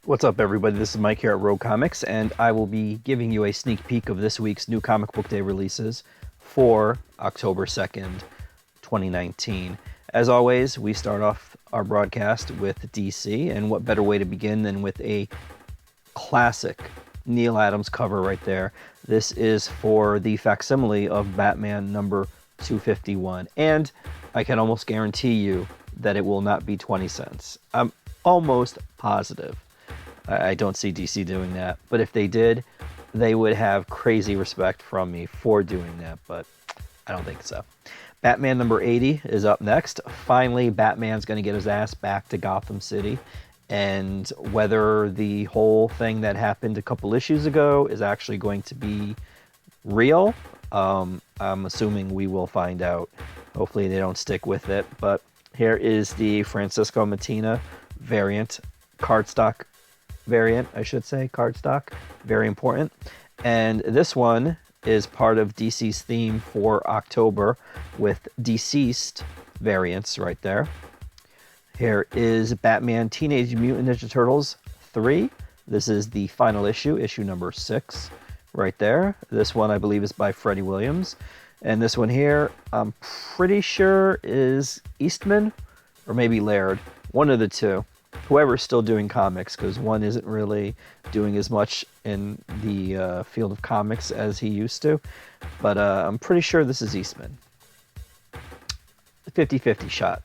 What's up, everybody? This is Mike here at Rogue Comics, and I will be giving you a sneak peek of this week's new Comic Book Day releases for October 2nd, 2019. As always, we start off our broadcast with DC, and what better way to begin than with a classic Neil Adams cover right there. This is for the facsimile of Batman number 251, and I can almost guarantee you that it will not be 20 cents. I'm almost positive. I don't see DC doing that, but if they did, they would have crazy respect from me for doing that, but I don't think so. Batman number 80 is up next. Finally, Batman's going to get his ass back to Gotham City, and whether the whole thing that happened a couple issues ago is actually going to be real, I'm assuming we will find out. Hopefully they don't stick with it, but here is the Francisco Mattina variant, cardstock variant, I should say, cardstock, very important. And this one is part of DC's theme for October with deceased variants right there. Here is Batman Teenage Mutant Ninja Turtles 3. This is the final issue, issue number 6 right there. This one I believe is by Freddie Williams. And this one here, I'm pretty sure is Eastman or maybe Laird, one of the two. Whoever's still doing comics, because one isn't really doing as much in the field of comics as he used to. But I'm pretty sure this is Eastman. 50-50 shot.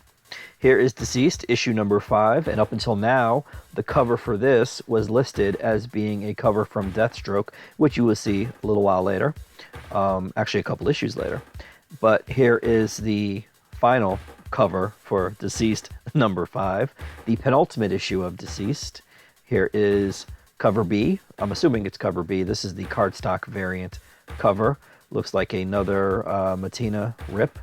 Here is Deceased, issue number 5, and up until now, the cover for this was listed as being a cover from Deathstroke, which you will see a little while later, actually a couple issues later. But here is the final cover for Deceased number 5, the penultimate issue of Deceased. Here is cover B. I'm assuming it's cover B. This is the cardstock variant cover. Looks like another Mattina rip.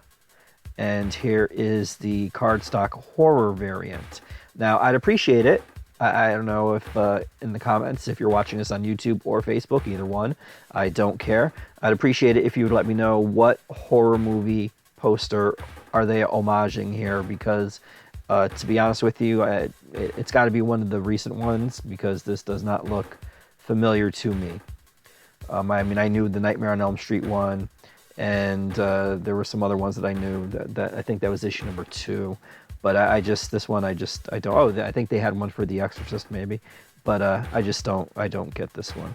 And here is the cardstock horror variant. Now, I'd appreciate it. I don't know if in the comments, if you're watching this on YouTube or Facebook, either one, I don't care. I'd appreciate it if you would let me know what horror movie poster are they homaging here, because to be honest with you, it's got to be one of the recent ones, because this does not look familiar to me. I mean, I knew the Nightmare on Elm Street one, and there were some other ones that I knew that I think that was issue number 2, but I don't. Oh, I think they had one for The Exorcist maybe, but I don't get this one.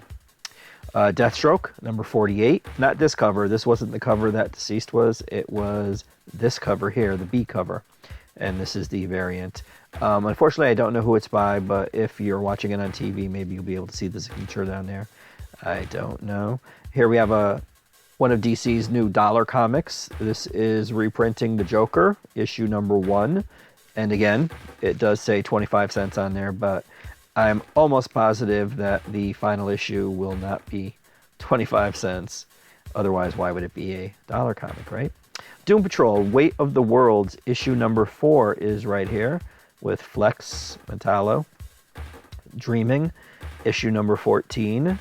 Deathstroke number 48. Not this cover. This wasn't the cover that Deceased was. It was this cover here, the B cover, and this is the variant. Unfortunately, I don't know who it's by, but if you're watching it on TV, maybe you'll be able to see the signature down there. I don't know. Here we have one of DC's new dollar comics. This is reprinting The Joker, issue number 1. And again, it does say 25 cents on there, but I'm almost positive that the final issue will not be 25 cents. Otherwise, why would it be a dollar comic, right? Doom Patrol, Weight of the Worlds, issue number 4 is right here with Flex Metallo. Dreaming, issue number 14.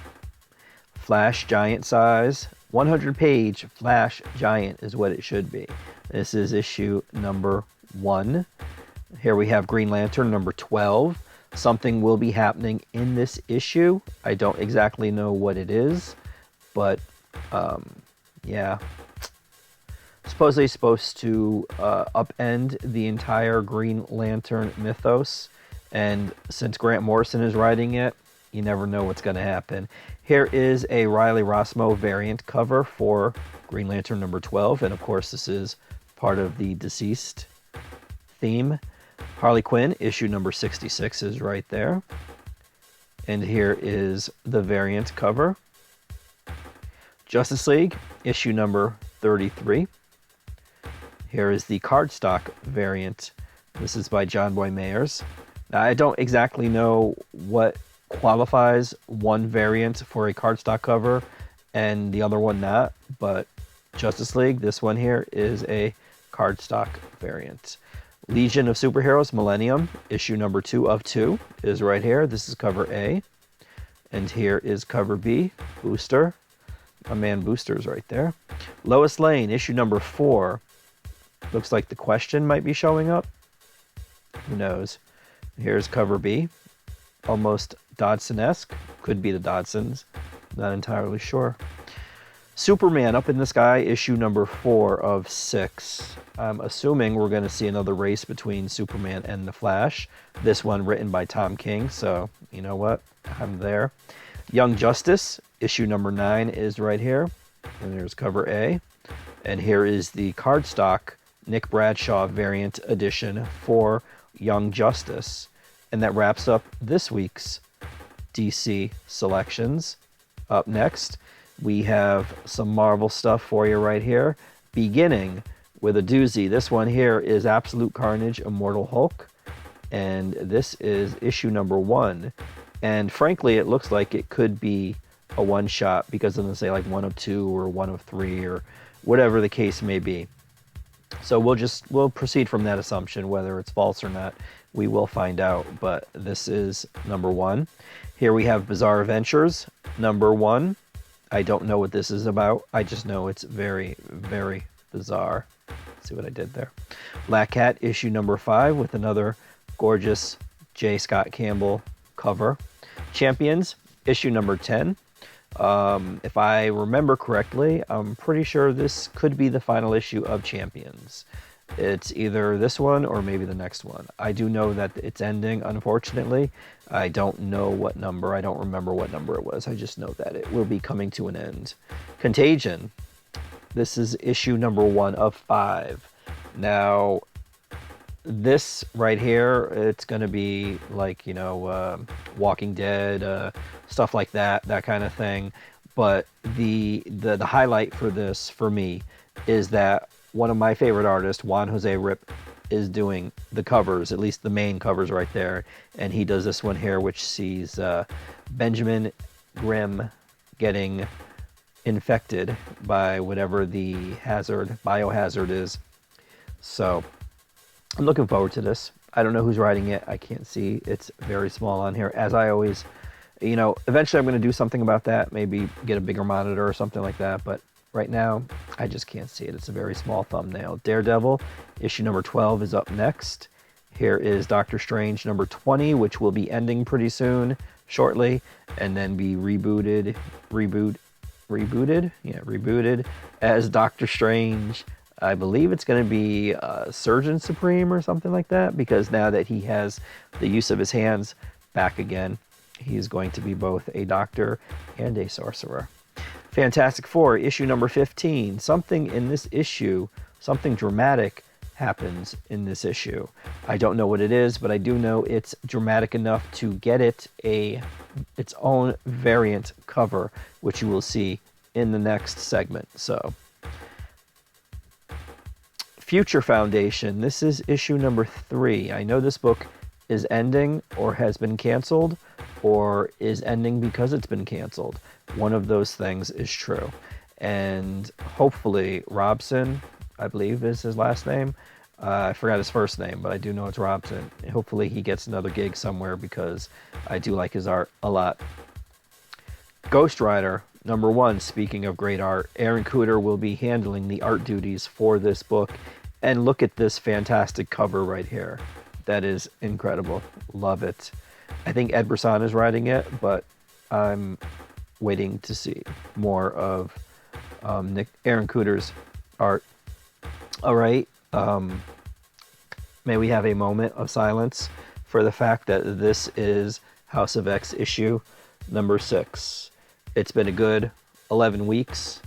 Flash Giant size, 100-page Flash Giant is what it should be. This is issue number 1. Here we have Green Lantern number 12. Something will be happening in this issue. I don't exactly know what it is, but yeah. Supposedly supposed to upend the entire Green Lantern mythos, and since Grant Morrison is writing it, you never know what's going to happen. Here is a Riley Rossmo variant cover for Green Lantern number 12, and of course this is part of the Deceased theme. Harley Quinn, issue number 66 is right there. And here is the variant cover. Justice League, issue number 33. Here is the cardstock variant. This is by John Boy Mayers. Now, I don't exactly know what qualifies one variant for a cardstock cover and the other one not, but Justice League, this one here, is a cardstock variant. Legion of Superheroes Millennium, issue number 2 of 2 is right here. This is cover A. And here is cover B, Booster. My man Booster's right there. Lois Lane, issue number 4. Looks like the Question might be showing up. Who knows? Here's cover B. Almost Dodson-esque. Could be the Dodsons. Not entirely sure. Superman Up in the Sky, issue number 4 of 6. I'm assuming we're going to see another race between Superman and the Flash. This one written by Tom King, so you know what? I'm there. Young Justice, issue number 9 is right here. And there's cover A. And here is the cardstock Nick Bradshaw variant edition for Young Justice. And that wraps up this week's DC selections. Up next, we have some Marvel stuff for you right here, beginning with a doozy. This one here is Absolute Carnage, Immortal Hulk, and this is issue number 1. And frankly, it looks like it could be a one-shot because it doesn't say like 1 of 2 or 1 of 3 or whatever the case may be. So we'll proceed from that assumption, whether it's false or not. We will find out, but this is number 1. Here we have Bizarre Adventures, number 1. I don't know what this is about. I just know it's very, very bizarre. See what I did there? Black Cat, issue number 5, with another gorgeous J. Scott Campbell cover. Champions, issue number 10. If I remember correctly, I'm pretty sure this could be the final issue of Champions. It's either this one or maybe the next one. I do know that it's ending, unfortunately. I don't know what number. I don't remember what number it was. I just know that it will be coming to an end. Contagion. This is issue number 1 of 5. Now, this right here, it's going to be like, Walking Dead, stuff like that kind of thing. But the highlight for this, for me, is that one of my favorite artists, Juan Jose Rip, is doing the covers, at least the main covers right there. And he does this one here, which sees Benjamin Grimm getting infected by whatever the biohazard is. So I'm looking forward to this. I don't know who's writing it. I can't see. It's very small on here. As I always, eventually I'm going to do something about that. Maybe get a bigger monitor or something like that. But right now, I just can't see it. It's a very small thumbnail. Daredevil, issue number 12 is up next. Here is Doctor Strange number 20, which will be ending pretty soon, shortly, and then be rebooted as Doctor Strange. I believe it's going to be Surgeon Supreme or something like that, because now that he has the use of his hands back again, he's going to be both a doctor and a sorcerer. Fantastic Four, issue number 15. Something in this issue, something dramatic happens in this issue. I don't know what it is, but I do know it's dramatic enough to get it its own variant cover, which you will see in the next segment. So, Future Foundation, this is issue number 3. I know this book is ending or has been canceled or is ending because it's been canceled. One of those things is true. And hopefully Robson, I believe is his last name. I forgot his first name, but I do know it's Robson. Hopefully he gets another gig somewhere because I do like his art a lot. Ghost Rider, number 1, speaking of great art, Aaron Kuder will be handling the art duties for this book. And look at this fantastic cover right here. That is incredible. Love it. I think Ed Brisson is writing it, but I'm waiting to see more of Aaron Kuder's art. All right. May we have a moment of silence for the fact that this is House of X issue number 6. It's been a good 11 weeks.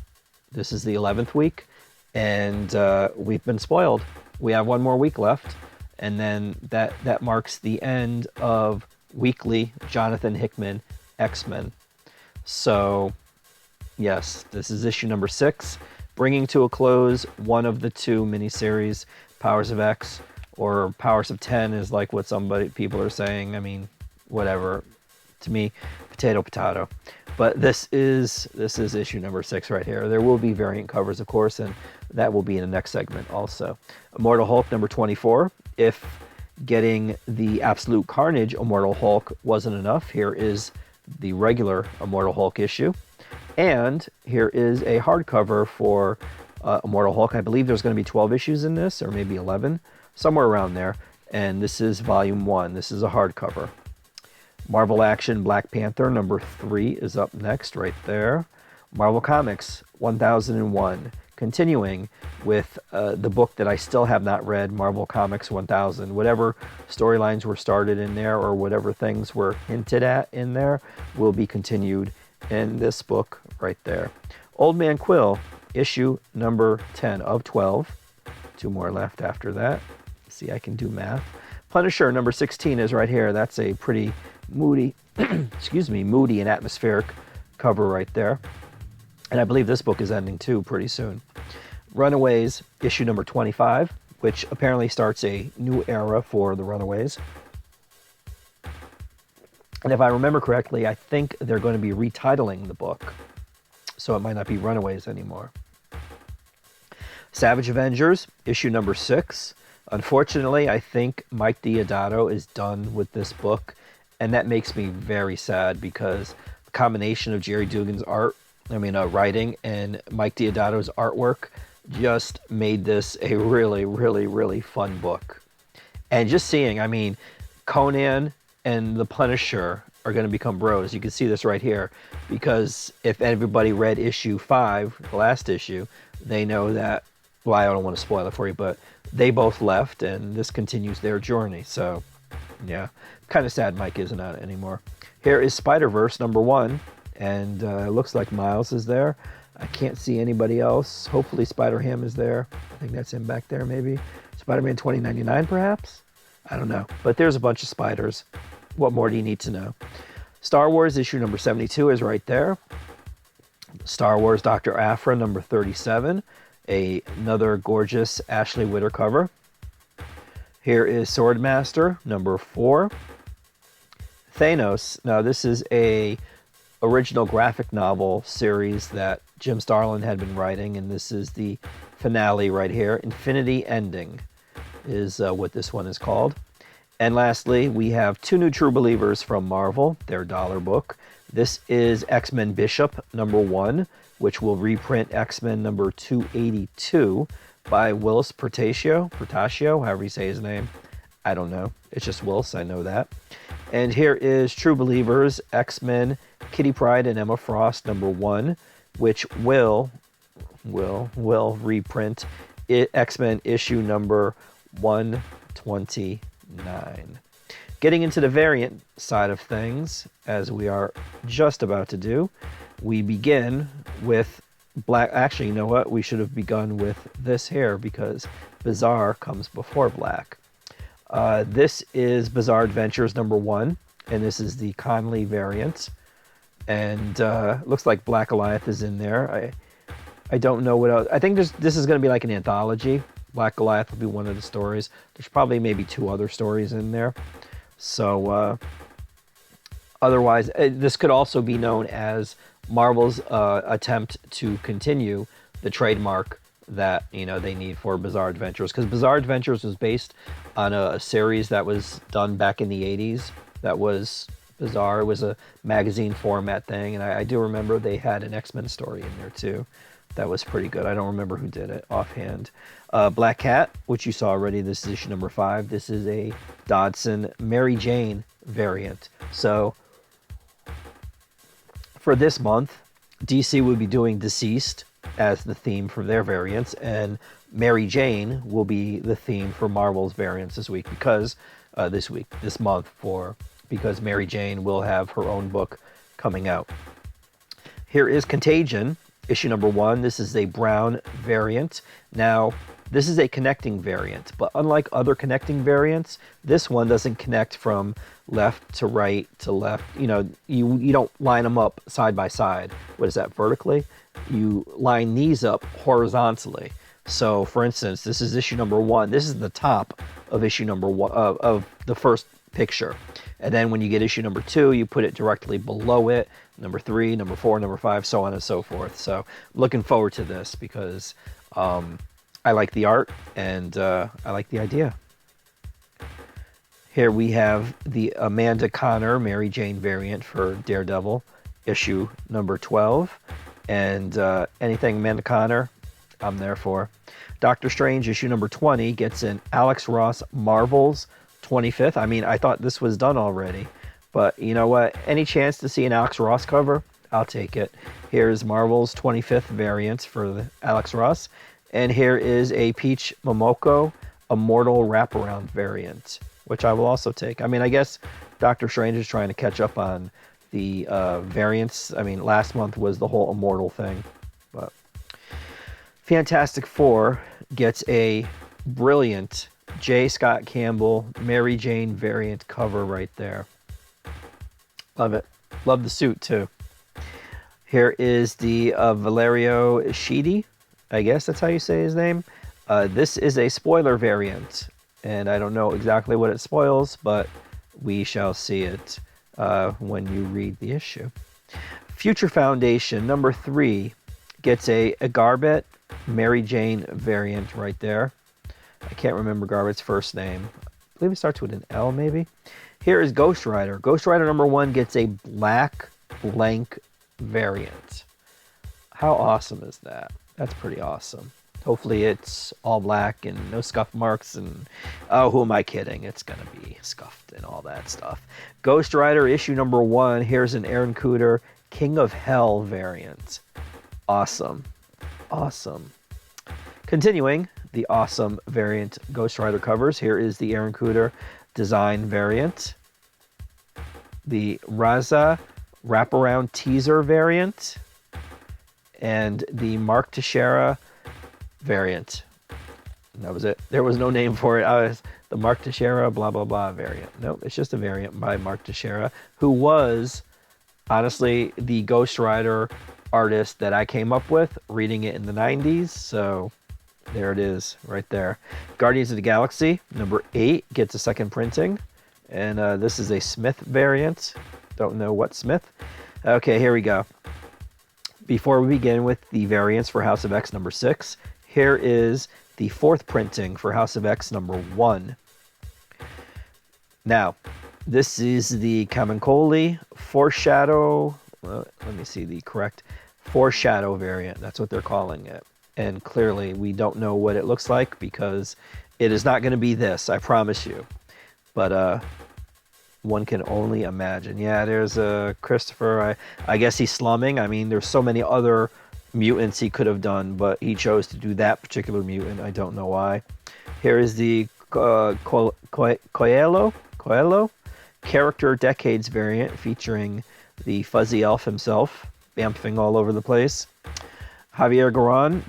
This is the 11th week, and we've been spoiled. We have one more week left, and then that marks the end of weekly Jonathan Hickman X-Men. So, yes, this is issue number 6, bringing to a close one of the 2 miniseries, Powers of X, or Powers of 10 is like what people are saying. I mean, whatever. To me, potato. But this is issue number 6 right here. There will be variant covers, of course, and that will be in the next segment also. Immortal Hulk number 24. If getting the Absolute Carnage Immortal Hulk wasn't enough, here is the regular Immortal Hulk issue. And here is a hardcover for Immortal Hulk. I believe there's going to be 12 issues in this, or maybe 11, somewhere around there. And this is volume 1. This is a hardcover. Marvel Action Black Panther number 3 is up next, right there. Marvel Comics 1001, continuing with the book that I still have not read, Marvel Comics 1000. Whatever storylines were started in there or whatever things were hinted at in there will be continued in this book right there. Old Man Quill, issue number 10 of 12. 2 more left after that. See, I can do math. Punisher number 16 is right here. That's a pretty moody, moody and atmospheric cover right there. And I believe this book is ending too pretty soon. Runaways, issue number 25, which apparently starts a new era for the Runaways. And if I remember correctly, I think they're going to be retitling the book, so it might not be Runaways anymore. Savage Avengers, issue number 6. Unfortunately, I think Mike Deodato is done with this book, and that makes me very sad because the combination of Jerry Dugan's writing and Mike Deodato's artwork just made this a really, really, really fun book. And just seeing, Conan and the Punisher are going to become bros. You can see this right here, because if everybody read issue 5, the last issue, they know that, well, I don't want to spoil it for you, but they both left, and this continues their journey. So, yeah, kind of sad Mike isn't on it anymore. Here is Spider-Verse number 1, and it looks like Miles is there. I can't see anybody else. Hopefully Spider-Ham is there. I think that's him back there, maybe. Spider-Man 2099, perhaps? I don't know. But there's a bunch of spiders. What more do you need to know? Star Wars issue number 72 is right there. Star Wars Dr. Aphra number 37. Another gorgeous Ashley Witter cover. Here is Swordmaster number 4. Thanos. Now this is a original graphic novel series that Jim Starlin had been writing, and this is the finale right here. Infinity Ending is what this one is called. And lastly, we have 2 new True Believers from Marvel, their dollar book. This is X-Men Bishop number 1, which will reprint X-Men number 282 by Willis Portacio, however you say his name. I don't know. It's just Willis, I know that. And here is True Believers, X-Men, Kitty Pryde and Emma Frost number 1, which will reprint X-Men issue number 129. Getting into the variant side of things, as we are just about to do, we begin with Black. Actually, you know what? We should have begun with this here because Bizarre comes before Black. This is Bizarre Adventures number 1, and this is the Conley variant. And looks like Black Goliath is in there. I don't know what else. I think this is going to be like an anthology. Black Goliath will be one of the stories. There's probably maybe 2 other stories in there. So otherwise, this could also be known as Marvel's attempt to continue the trademark that they need for Bizarre Adventures, because Bizarre Adventures was based on a series that was done back in the 80s that was bizarre. It was a magazine format thing, and I do remember they had an X-Men story in there too. That was pretty good. I don't remember who did it offhand. Black Cat, which you saw already. This is issue number 5. This is a Dodson Mary Jane variant. So for this month, DC will be doing Deceased as the theme for their variants, and Mary Jane will be the theme for Marvel's variants this week, because because Mary Jane will have her own book coming out. Here is Contagion, issue number 1. This is a brown variant. Now, this is a connecting variant, but unlike other connecting variants, this one doesn't connect from left to right to left. You don't line them up side by side. What is that, vertically? You line these up horizontally. So, for instance, this is issue number 1. This is the top of issue number 1 of the first picture. And then when you get issue number 2, you put it directly below it. Number 3, number 4, number 5, so on and so forth. So, I'm looking forward to this because I like the art and I like the idea. Here we have the Amanda Connor Mary Jane variant for Daredevil, issue number 12. And anything Amanda Connor, I'm there for. Doctor Strange, issue number 20, gets an Alex Ross Marvel's 25th. I thought this was done already, But you know what? Any chance to see an Alex Ross cover, I'll take it. Here's Marvel's 25th variant for the Alex Ross. And here is a Peach Momoko Immortal Wraparound variant, which I will also take. I mean, I guess Doctor Strange is trying to catch up on the variants. I mean, last month was the whole Immortal thing. But Fantastic Four gets a brilliant J. Scott Campbell Mary Jane variant cover right there. Love it. Love the suit, too. Here is the Valerio Sheedy. I guess that's how you say his name. This is a spoiler variant, and I don't know exactly what it spoils, but we shall see it when you read the issue. Future Foundation, number 3, gets a Garbett Mary Jane variant right there. I can't remember Garbett's first name. I believe it starts with an L, maybe. Here is Ghost Rider. Ghost Rider number 1 gets a black blank variant. How awesome is that? That's pretty awesome. Hopefully it's all black and no scuff marks and... Oh, who am I kidding? It's going to be scuffed and all that stuff. Ghost Rider issue number 1. Here's an Aaron Kuder King of Hell variant. Awesome. Awesome. Continuing the awesome variant Ghost Rider covers, here is the Aaron Kuder design variant. The Raza wraparound teaser variant. And the Mark Teixeira variant. And that was it. There was no name for it. The Mark Teixeira blah blah blah variant. Nope, it's just a variant by Mark Teixeira, who was honestly the Ghost Rider artist that I came up with reading it in the 90s. So there it is right there. Guardians of the Galaxy number 8 gets a second printing, and this is a Smith variant. Don't know what Smith. Okay, here we go. Before we begin with the variants for House of X number 6, here is the 4th printing for House of X number 1. Now, this is the Kamenkoli Foreshadow. Well, let me see the correct Foreshadow variant. That's what they're calling it. And clearly, we don't know what it looks like because it is not going to be this, I promise you. But one can only imagine. Yeah, there's Christopher. I guess he's slumming. I mean, there's so many other mutants he could have done, but he chose to do that particular mutant. I don't know why. Here is the Coelho Character Decades variant featuring the Fuzzy Elf himself, bamfing all over the place. Javier Garron,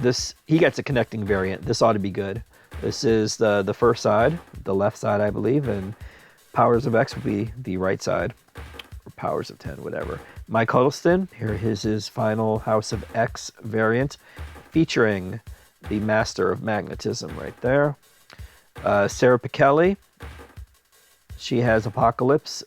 he gets a connecting variant. This ought to be good. This is the first side, the left side, I believe, and Powers of X will be the right side, or Powers of 10, whatever. Mike Huddleston, here is his final House of X variant, featuring the Master of Magnetism right there. Sarah Pichelli, she has Apocalypse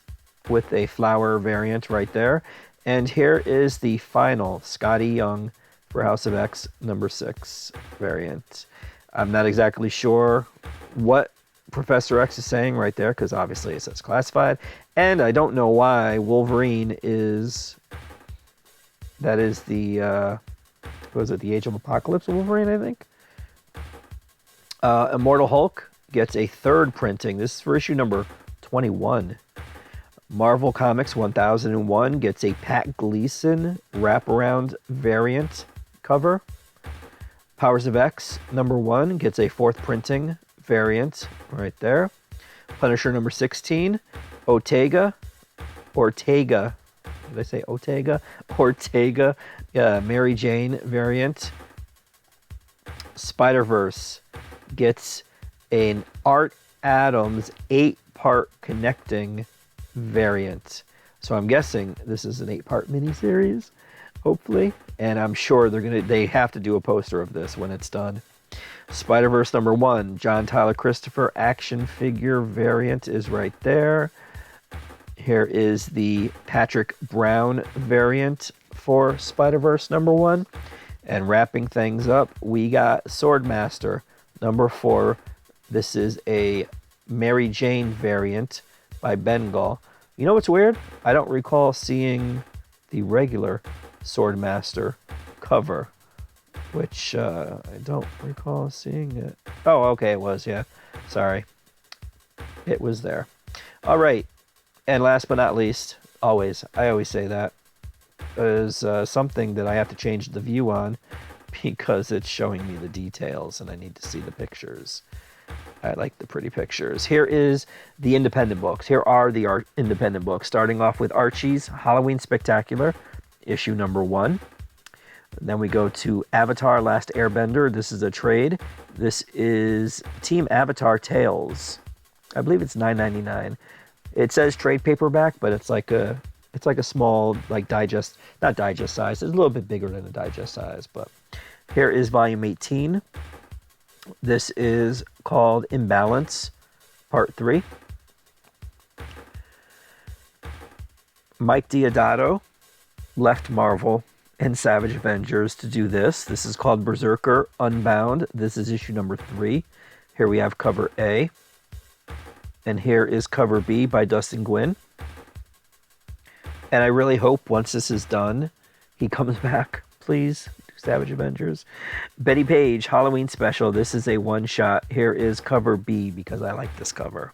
with a flower variant right there. And here is the final Scotty Young for House of X number 6 variant. I'm not exactly sure what Professor X is saying right there, because obviously it says classified, and I don't know why Wolverine is... That is the... what was it? The Age of Apocalypse Wolverine, I think? Immortal Hulk gets a 3rd printing. This is for issue number 21. Marvel Comics 1001 gets a Pat Gleason wraparound variant cover. Powers of X number 1 gets a 4th printing variant right there. Punisher number 16, Ortega. Did I say Ortega? Ortega, Mary Jane variant. Spider-Verse gets an Art Adams 8-part connecting variant. So I'm guessing this is an 8-part miniseries, hopefully. And I'm sure they have to do a poster of this when it's done. Spider-Verse number 1, John Tyler Christopher action figure variant is right there. Here is the Patrick Brown variant for Spider-Verse number 1. And wrapping things up, we got Swordmaster number 4. This is a Mary Jane variant by Bengal. You know what's weird? I don't recall seeing the regular Swordmaster cover, which I don't recall seeing it. Oh, okay, it was, yeah. Sorry. It was there. All right. And last but not least, I always say that, is something that I have to change the view on because it's showing me the details and I need to see the pictures. I like the pretty pictures. Here is the independent books. Here are the independent books, starting off with Archie's Halloween Spectacular, issue number 1. Then we go to Avatar Last Airbender. This is a trade. This is Team Avatar Tales. I believe it's $9.99. It says trade paperback, but it's like a small, like, digest, not digest size. It's a little bit bigger than a digest size, but here is volume 18. This is called Imbalance, Part 3. Mike Deodato left Marvel and Savage Avengers to do this. This is called Berserker Unbound. This is issue number 3. Here we have cover A. And here is cover B by Dustin Gwinn. And I really hope once this is done, he comes back, please. Savage Avengers. Betty Page, Halloween Special. This is a one-shot. Here is cover B because I like this cover.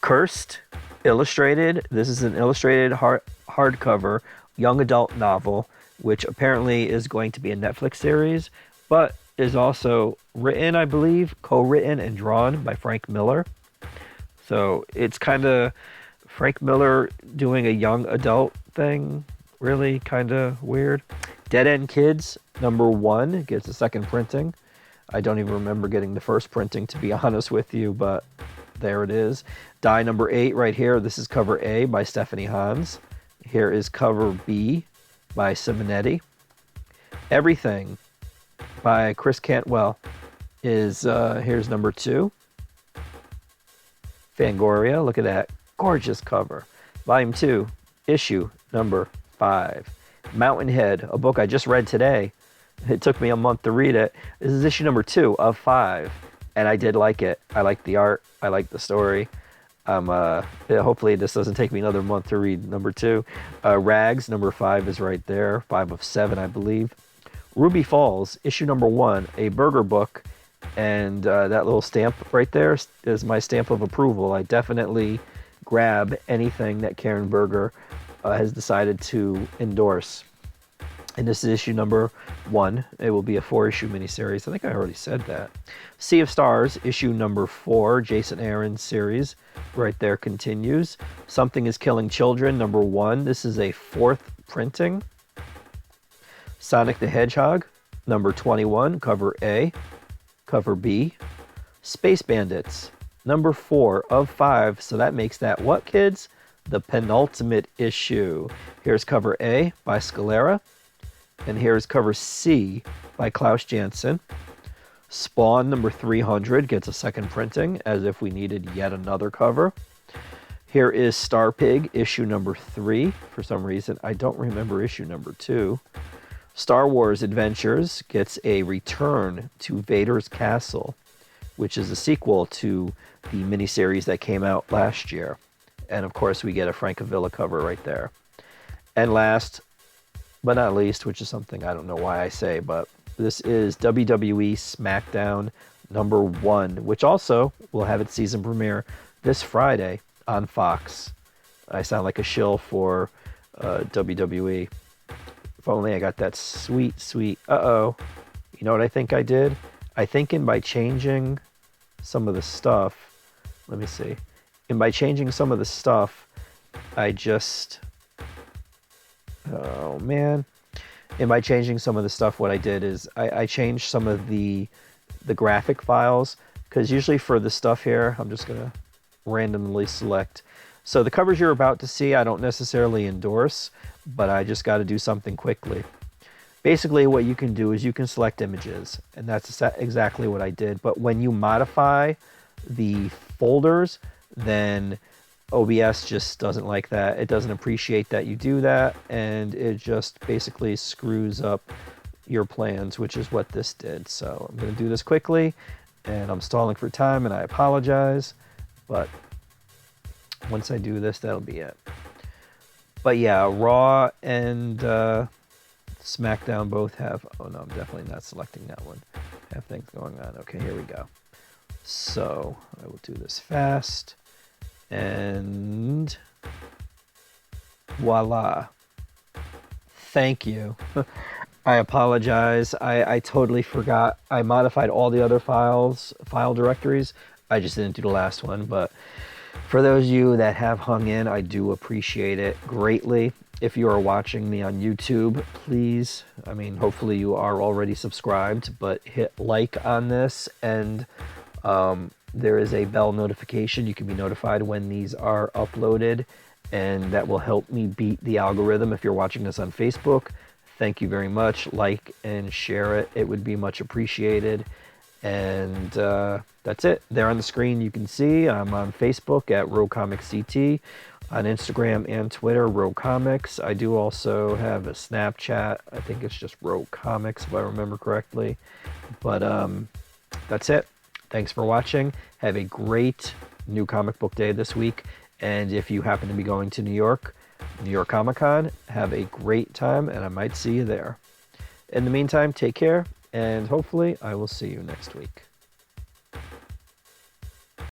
Cursed, illustrated. This is an illustrated hardcover young adult novel, which apparently is going to be a Netflix series, but is also written, I believe, co-written and drawn by Frank Miller. So it's kind of Frank Miller doing a young adult thing. Really kind of weird. Dead End Kids, number 1, gets a second printing. I don't even remember getting the first printing, to be honest with you, but there it is. Die number 8 right here. This is cover A by Stephanie Hans. Here is cover B by Simonetti. Everything by Chris Cantwell is, here's number 2. Fangoria, look at that. Gorgeous cover. Volume 2, issue number 5. Mountainhead, a book I just read today. It took me a month to read it. This is issue number 2 of 5, and I did like it. I like the art. I like the story. Hopefully this doesn't take me another month to read number 2. Rags, number 5 is right there. 5 of 7, I believe. Ruby Falls, issue number 1, a Burger book, and that little stamp right there is my stamp of approval. I definitely grab anything that Karen Berger has decided to endorse. And this is issue number 1. It will be a 4-issue miniseries. I think I already said that. Sea of Stars, issue number 4, Jason Aaron's series. Right there continues. Something is Killing Children, number 1. This is a 4th printing. Sonic the Hedgehog, number 21, cover A. Cover B. Space Bandits, number 4 of 5. So that makes that what, kids? The penultimate issue. Here's cover A by Scalera, and here's cover C by Klaus Janson. Spawn number 300 gets a second printing, as if we needed yet another cover. Here is Star Pig, issue number 3. For some reason, I don't remember issue number 2. Star Wars Adventures gets a return to Vader's Castle, which is a sequel to the miniseries that came out last year. And of course, we get a Francavilla cover right there. And last but not least, which is something I don't know why I say, but this is WWE SmackDown number 1, which also will have its season premiere this Friday on Fox. I sound like a shill for WWE. If only I got that sweet, uh-oh. You know what I think I did? I think by changing some of the stuff, let me see. And by changing some of the stuff, I just, oh man. And by changing some of the stuff, what I did is I changed some of the graphic files, because usually for the stuff here, I'm just going to randomly select. So the covers you're about to see, I don't necessarily endorse, but I just got to do something quickly. Basically, what you can do is you can select images, and that's exactly what I did. But when you modify the folders, then OBS just doesn't like that. It doesn't appreciate that you do that, and it just basically screws up your plans, which is what this did. So I'm going to do this quickly, and I'm stalling for time, and I apologize, but once I do this, that'll be it. But yeah, Raw and SmackDown both have, oh no, I'm definitely not selecting that one. Have things going on. Okay, here we go. So I will do this fast. And voila. Thank you. I apologize. I totally forgot. I modified all the other file directories. I just didn't do the last one. But for those of you that have hung in, I do appreciate it greatly. If you are watching me on YouTube, please, I mean, hopefully you are already subscribed, but hit like on this, and there is a bell notification. You can be notified when these are uploaded, and that will help me beat the algorithm. If you're watching this on Facebook, thank you very much. Like and share it. It would be much appreciated. And that's it. There on the screen you can see I'm on Facebook at RoComicsCT, on Instagram and Twitter, RoComics. I do also have a Snapchat. I think it's just RoComics if I remember correctly. But that's it. Thanks for watching. Have a great New Comic Book Day this week. And if you happen to be going to New York Comic Con, have a great time, and I might see you there. In the meantime, take care, and hopefully I will see you next week.